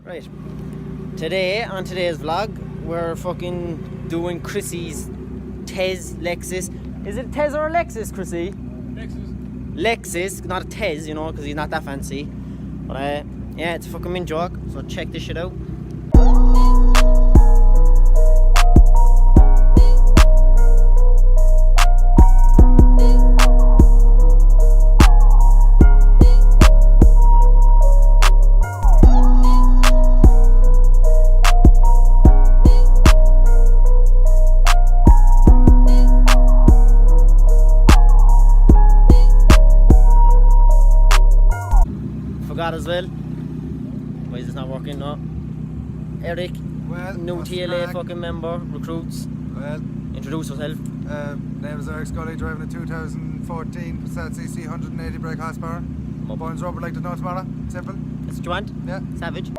Right. Today, on today's vlog, we're fucking doing Chrissy's Tezz Lexus. Is it Tezz or a Lexus, Chrissy? Lexus, not a Tezz, you know, because he's not that fancy. But yeah, it's a fucking mint joke, so check this shit out. Forgot as well. Why is this not working? No. Eric, well, new TLA fucking member, recruits. Well, introduce yourself. Name is Eric Scully, driving a 2014 Passat CC 180 brake horsepower. Bones rubber like the no tomorrow. Simple. That's what you want? Yeah. Savage.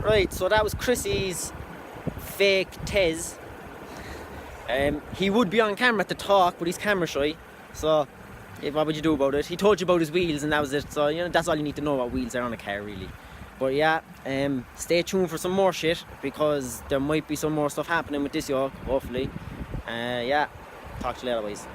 Right, so that was Chrissy's Fake Tezz. He would be on camera to talk, but he's camera shy. So, what would you do about it? He told you about his wheels and that was it. So, you know, that's all you need to know about wheels are on a car, really. But yeah, stay tuned for some more shit because there might be some more stuff happening with this yoke, hopefully. Yeah, talk to you later, boys.